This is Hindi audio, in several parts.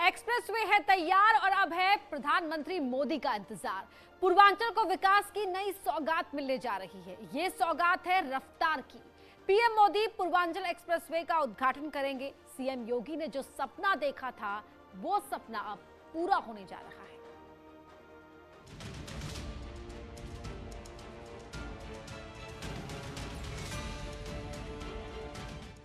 एक्सप्रेसवे है तैयार और अब है प्रधानमंत्री मोदी का इंतजार। पूर्वांचल को विकास की नई सौगात मिलने जा रही है। ये सौगात है रफ्तार की। पीएम मोदी पूर्वांचल एक्सप्रेसवे का उद्घाटन करेंगे। सीएम योगी ने जो सपना देखा था वो सपना अब पूरा होने जा रहा है।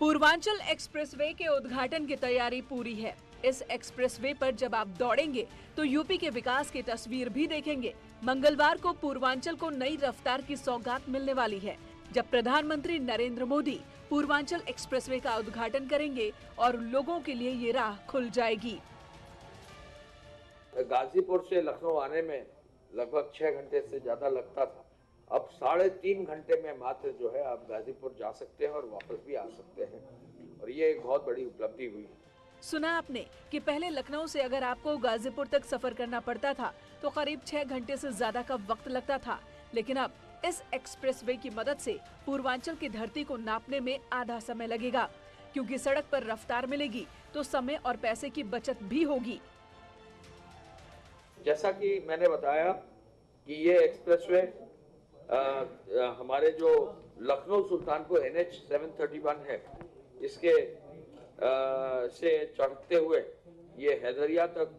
पूर्वांचल एक्सप्रेसवे के उद्घाटन की तैयारी पूरी है। इस एक्सप्रेसवे पर जब आप दौड़ेंगे तो यूपी के विकास की तस्वीर भी देखेंगे। मंगलवार को पूर्वांचल को नई रफ्तार की सौगात मिलने वाली है, जब प्रधानमंत्री नरेंद्र मोदी पूर्वांचल एक्सप्रेसवे का उद्घाटन करेंगे और लोगों के लिए ये राह खुल जाएगी। गाजीपुर से लखनऊ आने में लगभग 6 घंटे से ज्यादा लगता था। अब 3.5 घंटे में मात्र जो है आप गाजीपुर जा सकते हैं और वापस भी आ सकते हैं, और ये एक बहुत बड़ी उपलब्धि हुई। सुना आपने कि पहले लखनऊ से अगर आपको गाजीपुर तक सफर करना पड़ता था तो करीब 6 घंटे से ज्यादा का वक्त लगता था, लेकिन अब इस एक्सप्रेसवे की मदद से पूर्वांचल की धरती को नापने में आधा समय लगेगा, क्योंकि सड़क पर रफ्तार मिलेगी तो समय और पैसे की बचत भी होगी। जैसा कि मैंने बताया कि ये एक्सप्रेसवे हमारे जो लखनऊ सुल्तानपुर NH 731 है, इसके से चढ़ते हुए ये हैदरिया तक,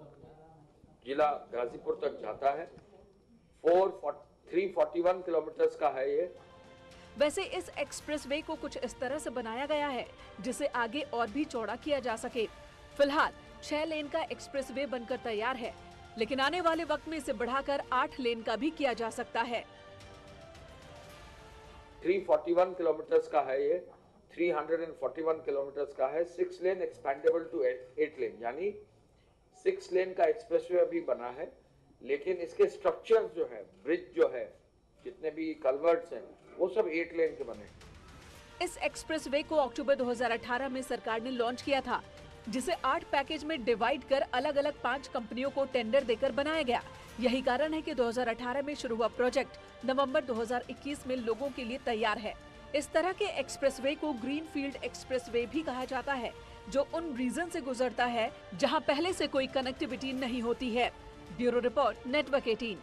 जिला गाजीपुर तक जाता है। 341 किलोमीटर का है ये। वैसे इस एक्सप्रेसवे को कुछ इस तरह से बनाया गया है जिसे आगे और भी चौड़ा किया जा सके। फिलहाल 6 लेन का एक्सप्रेसवे बनकर तैयार है, लेकिन आने वाले वक्त में इसे बढ़ाकर 8 लेन का भी किया जा सकता है। 341 किलोमीटर का है ये, 341 किलोमीटर का है। 6 लेन एक्सपेंडेबल टू 8 लेन, यानी 6 लेन का एक्सप्रेसवे अभी बना है, लेकिन इसके स्ट्रक्चर जो है, ब्रिज जो है, जितने भी कलवर्ट्स हैं, वो सब 8 लेन के बने। इस एक्सप्रेसवे को अक्टूबर 2018 में सरकार ने लॉन्च किया था, जिसे 8 पैकेज में डिवाइड कर अलग अलग 5 कंपनियों को टेंडर देकर बनाया गया। यही कारण है कि 2018 में शुरू हुआ प्रोजेक्ट नवंबर 2021 में लोगों के लिए तैयार है। इस तरह के एक्सप्रेसवे को ग्रीनफील्ड एक्सप्रेसवे भी कहा जाता है, जो उन रीजन से गुजरता है जहां पहले से कोई कनेक्टिविटी नहीं होती है। Bureau report, network 18।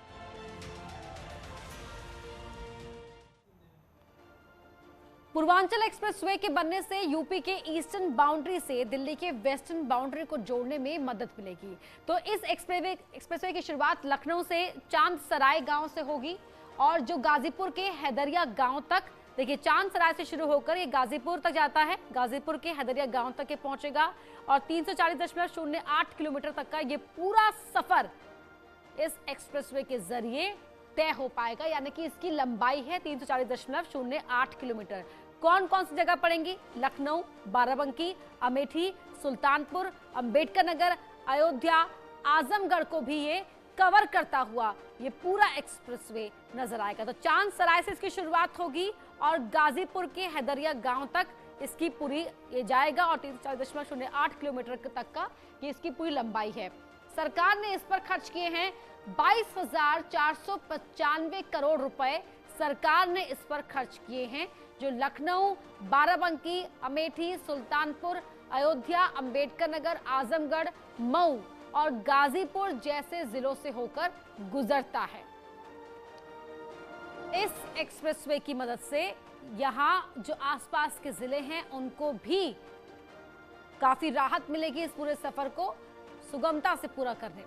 Purvanchal expressway के बनने से यूपी के ईस्टर्न बाउंड्री से दिल्ली के वेस्टर्न बाउंड्री को जोड़ने में मदद मिलेगी। तो इस एक्सप्रेसवे की शुरुआत लखनऊ से चांद सराय गांव से होगी और जो गाजीपुर के हैदरिया गांव तक, देखिए चांद सराय से शुरू होकर ये गाजीपुर तक जाता है, गाजीपुर के हैदरिया गांव तक ये पहुंचेगा और 340.08 किलोमीटर तक का ये पूरा सफर इस एक्सप्रेसवे के जरिए तय हो पाएगा, यानी कि इसकी लंबाई है 340.08 किलोमीटर। कौन कौन सी जगह पड़ेंगी? लखनऊ, बाराबंकी, अमेठी, सुल्तानपुर, अंबेडकर नगर, अयोध्या, आजमगढ़ को भी ये कवर करता हुआ ये पूरा एक्सप्रेसवे नजर आएगा। तो चांद सराय से इसकी शुरुआत होगी और गाजीपुर के हैदरिया गांव तक इसकी पूरी ये जाएगा और 340.08 किलोमीटर तक का ये इसकी पूरी लंबाई है। सरकार ने इस पर खर्च किए हैं 22,495 करोड़ रुपए सरकार ने इस पर खर्च किए हैं, जो लखनऊ, बाराबंकी, अमेठी, सुल्तानपुर, अयोध्या, अंबेडकर नगर, आजमगढ़, मऊ और गाजीपुर जैसे जिलों से होकर गुजरता है। इस एक्सप्रेसवे की मदद से यहाँ जो आसपास के जिले हैं उनको भी काफी राहत मिलेगी इस पूरे सफर को सुगमता से पूरा करने में।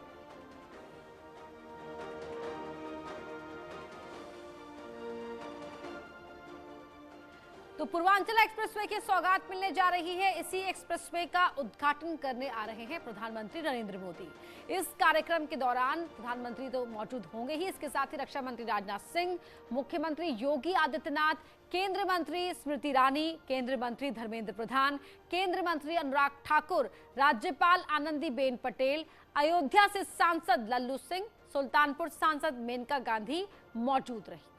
तो पूर्वांचल एक्सप्रेसवे की सौगात मिलने जा रही है। इसी एक्सप्रेसवे का उद्घाटन करने आ रहे हैं प्रधानमंत्री नरेंद्र मोदी। इस कार्यक्रम के दौरान प्रधानमंत्री तो मौजूद होंगे ही, इसके साथ ही रक्षा मंत्री राजनाथ सिंह, मुख्यमंत्री योगी आदित्यनाथ, केंद्रीय मंत्री स्मृति ईरानी, केंद्रीय मंत्री धर्मेंद्र प्रधान, केंद्रीय मंत्री अनुराग ठाकुर, राज्यपाल आनंदीबेन पटेल, अयोध्या से सांसद लल्लू सिंह, सुल्तानपुर सांसद मेनका गांधी मौजूद रहेंगे।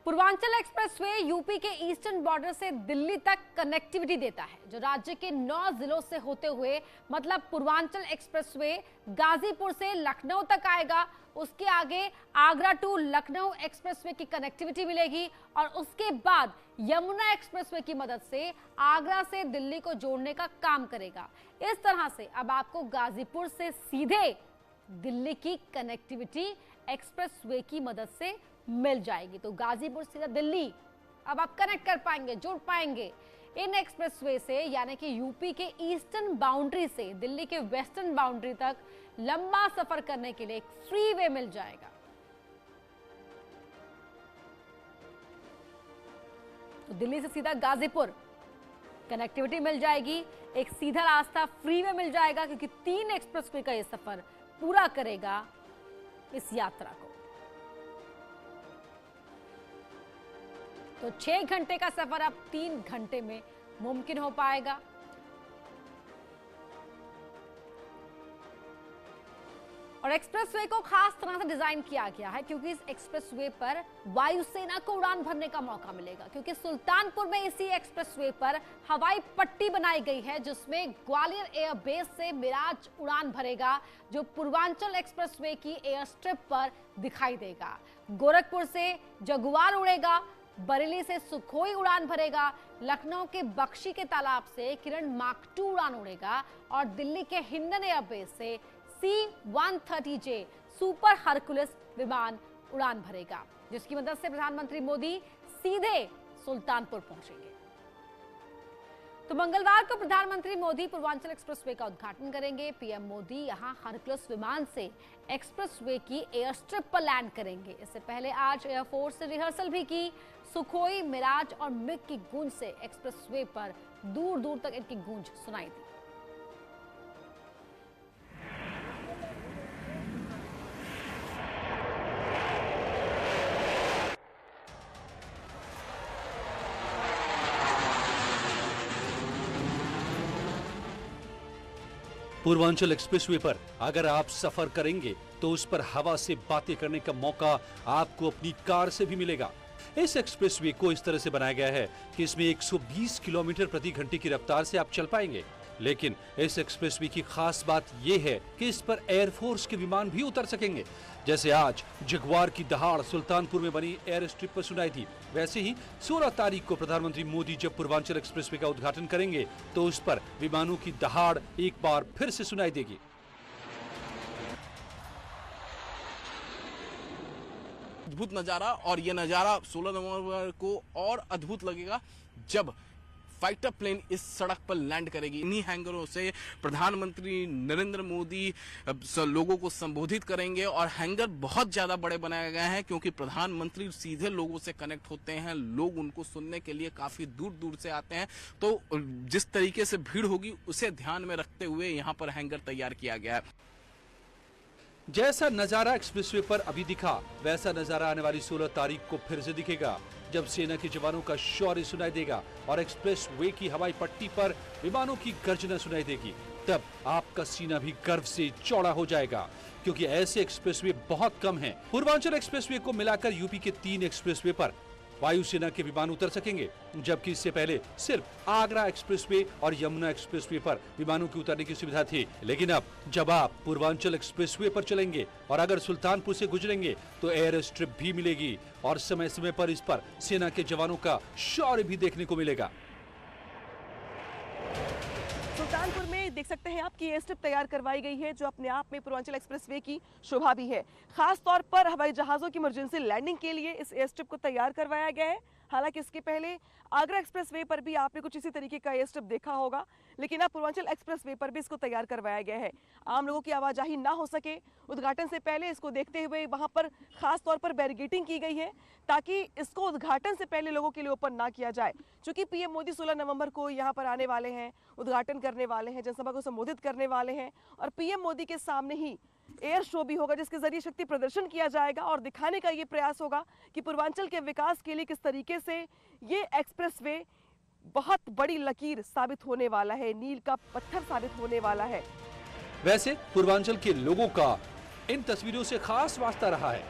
पूर्वांचल एक्सप्रेसवे यूपी के ईस्टर्न बॉर्डर से दिल्ली तक कनेक्टिविटी देता है, जो राज्य के 9 जिलों से होते हुए, मतलब पूर्वांचल एक्सप्रेसवे गाजीपुर से लखनऊ तक आएगा। उसके आगे आगरा टू लखनऊ एक्सप्रेसवे की कनेक्टिविटी मिलेगी और उसके बाद यमुना एक्सप्रेसवे की मदद से आगरा से दिल्ली को जोड़ने का काम करेगा। इस तरह से अब आपको गाजीपुर से सीधे दिल्ली की कनेक्टिविटी एक्सप्रेसवे की मदद से मिल जाएगी। तो गाजीपुर से दिल्ली अब आप कनेक्ट कर पाएंगे, जुड़ पाएंगे इन एक्सप्रेसवे से, यानी कि यूपी के ईस्टर्न बाउंड्री से दिल्ली के वेस्टर्न बाउंड्री तक लंबा सफर करने के लिए एक फ्री वे मिल जाएगा। तो दिल्ली से सीधा गाजीपुर कनेक्टिविटी मिल जाएगी, एक सीधा रास्ता फ्री वे मिल जाएगा, क्योंकि 3 एक्सप्रेसवे का ये सफर पूरा करेगा इस यात्रा को। तो 6 घंटे का सफर अब 3 घंटे में मुमकिन हो पाएगा। और एक्सप्रेसवे को खास तरह से डिजाइन किया गया है, क्योंकि इस एक्सप्रेसवे पर वायुसेना को उड़ान भरने का मौका मिलेगा, क्योंकि सुल्तानपुर में इसी एक्सप्रेसवे पर हवाई पट्टी बनाई गई है, जिसमें ग्वालियर एयरबेस से मिराज उड़ान भरेगा, जो पूर्वांचल एक्सप्रेसवे की एयर स्ट्रिप पर दिखाई देगा। गोरखपुर से जगुआर उड़ेगा, बरेली से सुखोई उड़ान भरेगा, लखनऊ के बख्शी के तालाब से किरण मार्क 2 उड़ान उड़ेगा और दिल्ली के हिंडन एयरबेस से C-130J सुपर हरकुलिस विमान उड़ान भरेगा, जिसकी मदद से प्रधानमंत्री मोदी सीधे सुल्तानपुर पहुंचेंगे। तो मंगलवार को प्रधानमंत्री मोदी पूर्वांचल एक्सप्रेसवे का उद्घाटन करेंगे। पीएम मोदी यहां हरकुलिस विमान से एक्सप्रेसवे की एयर स्ट्रिप पर लैंड करेंगे। इससे पहले आज एयरफोर्स से रिहर्सल भी की। सुखोई, मिराज और मिग की गूंज से एक्सप्रेसवे पर दूर दूर तक इनकी गूंज सुनाई दी। पूर्वांचल एक्सप्रेसवे पर अगर आप सफर करेंगे तो उस पर हवा से बातें करने का मौका आपको अपनी कार से भी मिलेगा। इस एक्सप्रेसवे को इस तरह से बनाया गया है कि इसमें 120 किलोमीटर प्रति घंटे की रफ्तार से आप चल पाएंगे। लेकिन इस एक्सप्रेसवे की खास बात यह है कि इस पर एयरफोर्स के विमान भी उतर सकेंगे। जैसे आज जगुआर की दहाड़ सुल्तानपुर में बनी एयर स्ट्रिप पर सुनाई थी, वैसे ही 16 तारीख को प्रधानमंत्री मोदी जब पूर्वांचल एक्सप्रेसवे का उद्घाटन करेंगे तो उस पर विमानों की दहाड़ एक बार फिर से सुनाई देगी। अद्भुत नजारा, और ये नजारा 16 नवंबर को और अद्भुत लगेगा जब फाइटर प्लेन इस सड़क पर लैंड करेगी। इन्हीं हैंगरों से प्रधानमंत्री नरेंद्र मोदी लोगों को संबोधित करेंगे, और हैंगर बहुत ज्यादा बड़े बनाए गए हैं क्योंकि प्रधानमंत्री सीधे लोगों से कनेक्ट होते हैं। लोग उनको सुनने के लिए काफी दूर दूर से आते हैं, तो जिस तरीके से भीड़ होगी उसे ध्यान में रखते हुए यहाँ पर हैंगर तैयार किया गया है। जैसा नजारा एक्सप्रेसवे पर अभी दिखा, वैसा नजारा आने वाली 16 तारीख को फिर से दिखेगा, जब सेना के जवानों का शौर्य सुनाई देगा और एक्सप्रेसवे की हवाई पट्टी पर विमानों की गर्जना सुनाई देगी। तब आपका सीना भी गर्व से चौड़ा हो जाएगा, क्योंकि ऐसे एक्सप्रेसवे बहुत कम हैं। पूर्वांचल एक्सप्रेसवे को मिलाकर यूपी के 3 एक्सप्रेसवे पर वायुसेना के विमान उतर सकेंगे, जबकि इससे पहले सिर्फ आगरा एक्सप्रेसवे और यमुना एक्सप्रेसवे पर विमानों की उतरने की सुविधा थी। लेकिन अब जब आप पूर्वांचल एक्सप्रेसवे पर चलेंगे और अगर सुल्तानपुर से गुजरेंगे तो एयर स्ट्रिप भी मिलेगी और समय समय पर इस पर सेना के जवानों का शौर्य भी देखने को मिलेगा। सुल्तानपुर में देख सकते हैं आपकी एयर स्ट्रिप तैयार करवाई गई है, जो अपने आप में पूर्वांचल एक्सप्रेसवे की शोभा भी है। खास तौर पर हवाई जहाजों की इमरजेंसी लैंडिंग के लिए इस एयर स्ट्रिप को तैयार करवाया गया है। हालांकि इसके पहले आगरा एक्सप्रेसवे पर भी आपने कुछ इसी तरीके का एयर स्ट्रिप देखा होगा, लेकिन अब पूर्वांचल एक्सप्रेसवे पर भी इसको तैयार करवाया गया है। आम लोगों की आवाजाही ना हो सके, उद्घाटन से पहले इसको देखते हुए वहां पर खास तौर पर बैरिकेडिंग की गई है, ताकि इसको उद्घाटन से पहले लोगों के लिए ओपन ना किया जाए। चूंकि पीएम मोदी 16 नवंबर को यहाँ पर आने वाले हैं, उद्घाटन करने वाले हैं, जनसभा को संबोधित करने वाले हैं, और पीएम मोदी के सामने ही एयर शो भी होगा, जिसके जरिए शक्ति प्रदर्शन किया जाएगा और दिखाने का ये प्रयास होगा कि पूर्वांचल के विकास के लिए किस तरीके से ये एक्सप्रेसवे बहुत बड़ी लकीर साबित होने वाला है, नील का पत्थर साबित होने वाला है। वैसे पूर्वांचल के लोगों का इन तस्वीरों से खास वास्ता रहा है।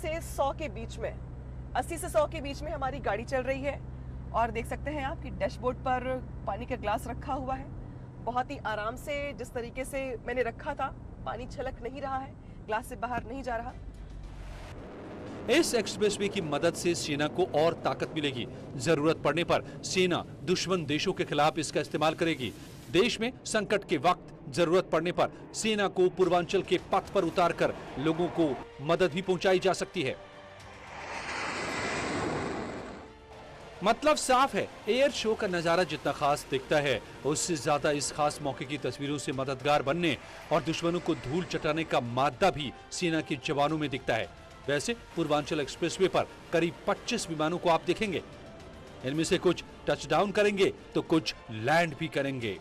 से 100 के बीच में, 80 से 100 के बीच में हमारी गाड़ी चल रही है। और देख सकते हैं आप कि डैशबोर्ड पर पानी का ग्लास रखा हुआ है। बहुत ही आराम से, जिस तरीके से मैंने रखा था, पानी छलक नहीं रहा है, ग्लास से बाहर नहीं जा रहा। इस एक्सप्रेसवे की मदद से सेना को और ताकत मिलेगी। जरूरत पड़ने पर सेना दुश्मन देशों के खिलाफ इसका इस्तेमाल करेगी। देश में संकट के वक्त जरूरत पड़ने पर सेना को पूर्वांचल के पथ पर उतारकर लोगों को मदद भी पहुंचाई जा सकती है। मतलब साफ है, एयर शो का नजारा जितना खास दिखता है, उससे ज्यादा इस खास मौके की तस्वीरों से मददगार बनने और दुश्मनों को धूल चटाने का मादा भी सेना के जवानों में दिखता है। वैसे पूर्वांचल एक्सप्रेसवे पर करीब 25 विमानों को आप देखेंगे। इनमें से कुछ टच डाउन करेंगे तो कुछ लैंड भी करेंगे।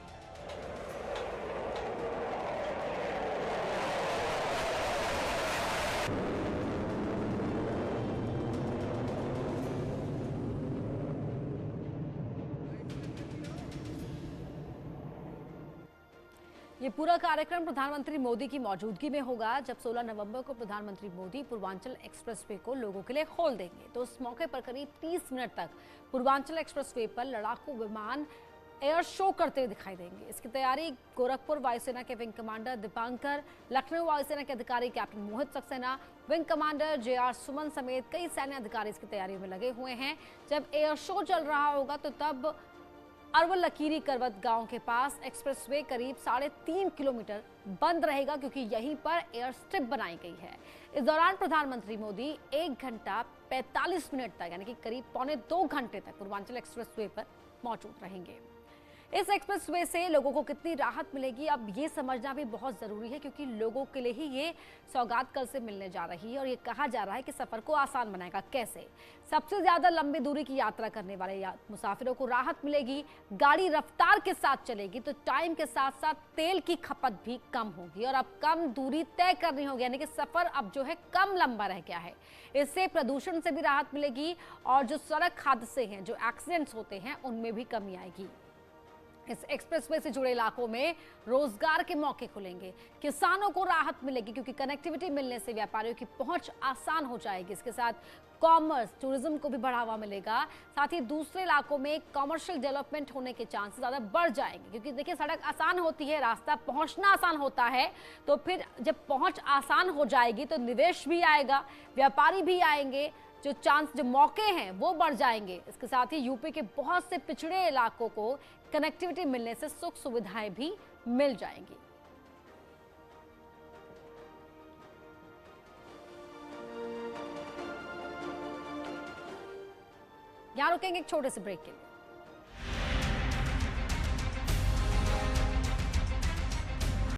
ये पूरा कार्यक्रम प्रधानमंत्री मोदी की मौजूदगी में होगा। जब 16 नवंबर को प्रधानमंत्री मोदी पूर्वांचल एक्सप्रेसवे को लोगों के लिए खोल देंगे, तो उस मौके पर करीब 30 मिनट तक पूर्वांचल एक्सप्रेसवे पर लड़ाकू विमान एयर शो करते हुए दिखाई देंगे। इसकी तैयारी गोरखपुर वायुसेना के विंग कमांडर दीपांकर, लखनऊ वायुसेना के अधिकारी कैप्टन मोहित सक्सेना, विंग कमांडर JR सुमन समेत कई सैन्य अधिकारी इसकी तैयारियों में लगे हुए हैं। जब एयर शो चल रहा होगा तो तब अरवल लकीरी करवत गांव के पास एक्सप्रेसवे करीब 3.5 किलोमीटर बंद रहेगा, क्योंकि यहीं पर एयर स्ट्रिप बनाई गई है। इस दौरान प्रधानमंत्री मोदी 1 घंटा 45 मिनट तक, यानी कि करीब 1.25 घंटे तक पूर्वांचल एक्सप्रेसवे पर मौजूद रहेंगे। इस एक्सप्रेसवे से लोगों को कितनी राहत मिलेगी, अब ये समझना भी बहुत जरूरी है, क्योंकि लोगों के लिए ही ये सौगात कल से मिलने जा रही है और ये कहा जा रहा है कि सफर को आसान बनाएगा। कैसे? सबसे ज्यादा लंबी दूरी की यात्रा करने वाले मुसाफिरों को राहत मिलेगी। गाड़ी रफ्तार के साथ चलेगी तो टाइम के साथ साथ तेल की खपत भी कम होगी और अब कम दूरी तय करनी होगी, यानी कि सफर अब जो है कम लंबा रह गया है। इससे प्रदूषण से भी राहत मिलेगी और जो सड़क हादसे हैं, जो एक्सीडेंट्स होते हैं, उनमें भी कमी आएगी। इस एक्सप्रेसवे से जुड़े इलाकों में रोजगार के मौके खुलेंगे, किसानों को राहत मिलेगी, क्योंकि कनेक्टिविटी मिलने से व्यापारियों की पहुंच आसान हो जाएगी। इसके साथ कॉमर्स, टूरिज्म को भी बढ़ावा मिलेगा। साथ ही दूसरे इलाकों में कमर्शियल डेवलपमेंट होने के चांसेस ज्यादा बढ़ जाएंगे, क्योंकि देखिए सड़क आसान होती है, रास्ता पहुंचना आसान होता है, तो फिर जब पहुंच आसान हो जाएगी तो निवेश भी आएगा, व्यापारी भी आएंगे, जो मौके हैं वो बढ़ जाएंगे। इसके साथ ही यूपी के बहुत से पिछड़े इलाकों को कनेक्टिविटी मिलने से सुख सुविधाएं भी मिल जाएंगी। यहां रुकेंगे एक छोटे से ब्रेक के लिए।